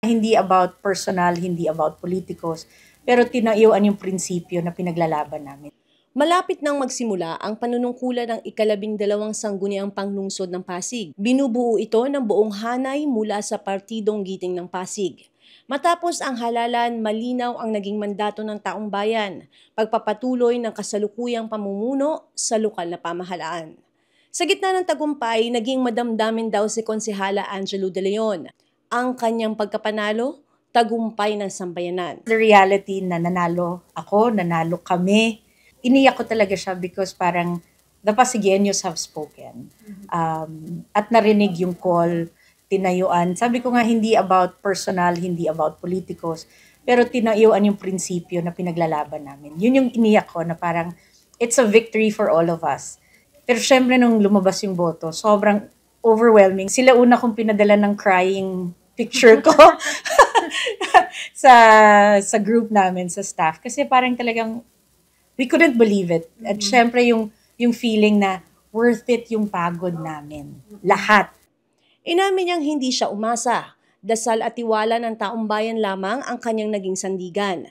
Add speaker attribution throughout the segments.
Speaker 1: Hindi about personal, hindi about politikos, pero tinayuan yung prinsipyo na pinaglalaban namin.
Speaker 2: Malapit nang magsimula ang panunungkulan ng ika-12 Sangguniang Panglungsod ng Pasig. Binubuo ito ng buong hanay mula sa Partidong Giting ng Pasig. Matapos ang halalan, malinaw ang naging mandato ng taong bayan, pagpapatuloy ng kasalukuyang pamumuno sa lokal na pamahalaan. Sa gitna ng tagumpay, naging madamdamin daw si Konsehala Angelo De Leon. Ang kanyang pagkapanalo, tagumpay ng sambayanan.
Speaker 1: The reality na nanalo ako, nanalo kami, iniyak ko talaga siya because parang the Pasigueños have spoken. At narinig yung call, tinayuan. Sabi ko nga, hindi about personal, hindi about politikos, pero tinayuan yung prinsipyo na pinaglalaban namin. Yun yung iniyak ko na parang it's a victory for all of us. Pero syempre nung lumabas yung boto, sobrang overwhelming. Sila una kong pinadala ng crying picture ko sa group namin, sa staff. Kasi parang talagang we couldn't believe it. At syempre yung feeling na worth it yung pagod namin. Lahat.
Speaker 2: Inamin niyang hindi siya umasa. Dasal at tiwala ng taong bayan lamang ang kanyang naging sandigan.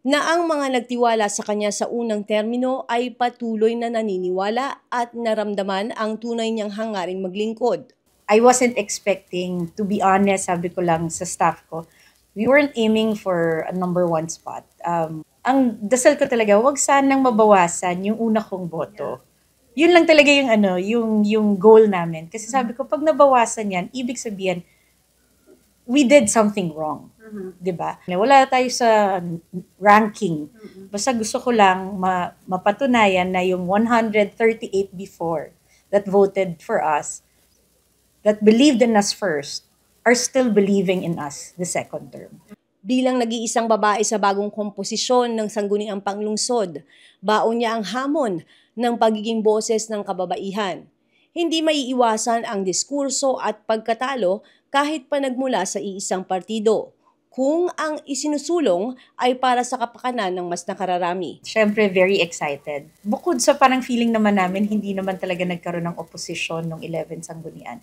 Speaker 2: Na ang mga nagtiwala sa kanya sa unang termino ay patuloy na naniniwala at naramdaman ang tunay niyang hangaring maglingkod.
Speaker 1: I wasn't expecting, to be honest, sabi ko lang sa staff ko, we weren't aiming for a number 1 spot. Ang dasal ko talaga, wag sanang mabawasan yung una kong boto. Yun lang talaga yung goal namin. Kasi sabi ko, pag nabawasan yan, ibig sabihin, we did something wrong. Diba? Wala tayo sa ranking. Basta gusto ko lang mapatunayan na yung 138 before that voted for us, that believed in us first, are still believing in us the second term.
Speaker 2: Bilang nag-iisang babae sa bagong komposisyon ng Sangguniang Panglungsod, baon niya ang hamon ng pagiging boses ng kababaihan. Hindi maiiwasan ang diskurso at pagkatalo kahit pa nagmula sa iisang partido, kung ang isinusulong ay para sa kapakanan ng mas nakararami.
Speaker 1: Siyempre, very excited. Bukod sa parang feeling naman namin, hindi naman talaga nagkaroon ng oposisyon ng 11 Sanggunian.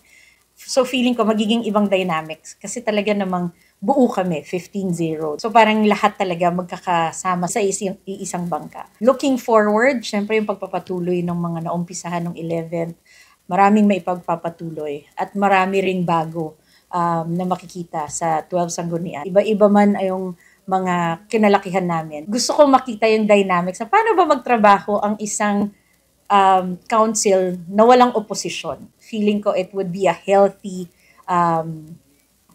Speaker 1: So feeling ko magiging ibang dynamics kasi talaga namang buo kami, 15-0. So parang lahat talaga magkakasama sa isang bangka. Looking forward, syempre yung pagpapatuloy ng mga naumpisahan ng 11, maraming maipagpapatuloy at marami ring bago na makikita sa 12 Sanggunian. Iba-iba man ay yung mga kinalakihan namin. Gusto ko makita yung dynamics na paano ba magtrabaho ang isang council na walang oposisyon. Feeling ko it would be a healthy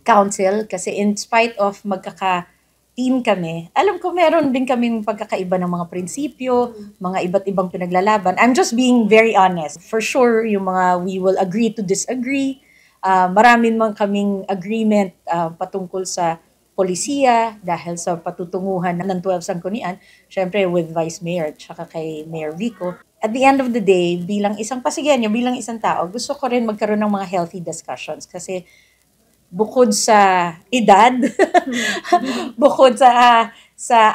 Speaker 1: council kasi in spite of magkaka-team kami, alam ko meron din kaming pagkakaiba ng mga prinsipyo, mga iba't ibang pinaglalaban. I'm just being very honest. For sure, yung mga we will agree to disagree. Marami man kaming agreement patungkol sa polisiya dahil sa patutunguhan ng 12 Sanggunian, syempre with Vice Mayor at kay Mayor Vico. At the end of the day, bilang isang Pasigueño, bilang isang tao, gusto ko rin magkaroon ng mga healthy discussions kasi bukod sa edad, bukod sa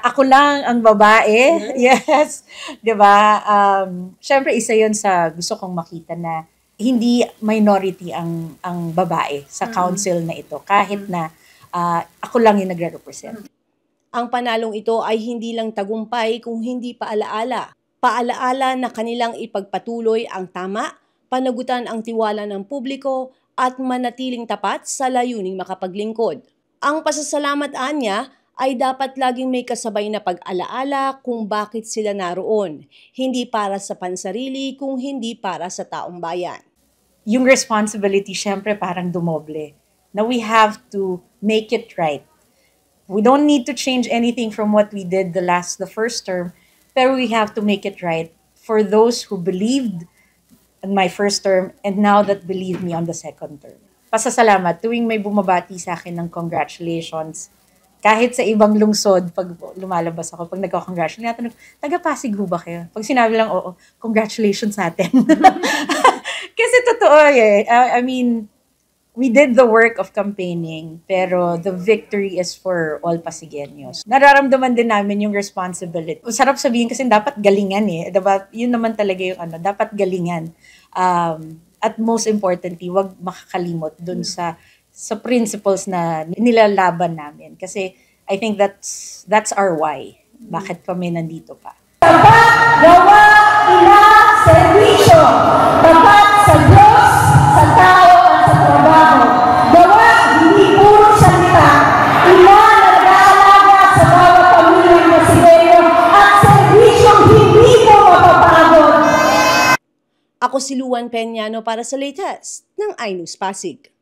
Speaker 1: ako lang ang babae, yes, 'di ba? Syempre isa 'yon sa gusto kong makita na hindi minority ang babae sa council na ito kahit na ako lang yung nagre-represent.
Speaker 2: Ang panalong ito ay hindi lang tagumpay kung hindi paalaala. Paalaala na kanilang ipagpatuloy ang tama, panagutan ang tiwala ng publiko at manatiling tapat sa layuning makapaglingkod. Ang pasasalamat niya ay dapat laging may kasabay na pag-alaala kung bakit sila naroon, hindi para sa pansarili kung hindi para sa taong bayan.
Speaker 1: Yung responsibility syempre parang dumoble. Now we have to make it right. We don't need to change anything from what we did the first term, pero we have to make it right for those who believed in my first term and now that believe me on the second term. Pasasalamat tuwing may bumabati sa akin ng congratulations. Kahit sa ibang lungsod, pag lumalabas ako, pag nagko-congratulate, taga-Pasig ho ba kayo? Pag sinabi lang, oo, congratulations sa atin. Kasi totoo eh. I mean, we did the work of campaigning, pero the victory is for all Pasigueños. Nararamdaman din namin yung responsibility. Sarap sabihin kasi dapat galingan eh. Diba? Yun naman talaga yung dapat galingan. At most importantly, wag makakalimot dun sa sa principles na nilalaban namin. Kasi I think that's our why. Bakit kami nandito pa.
Speaker 3: Gawa, ina, serbisyo. Tapat sa Diyos, sa tao, at sa trabaho. Gawa, hindi puro salita. Ina na nag-aalaga sa bawat pamilyang Brasileño at serbisyong hindi mo mapapagod.
Speaker 2: Ako si Luan Peñano para sa latest ng iNews Pasig.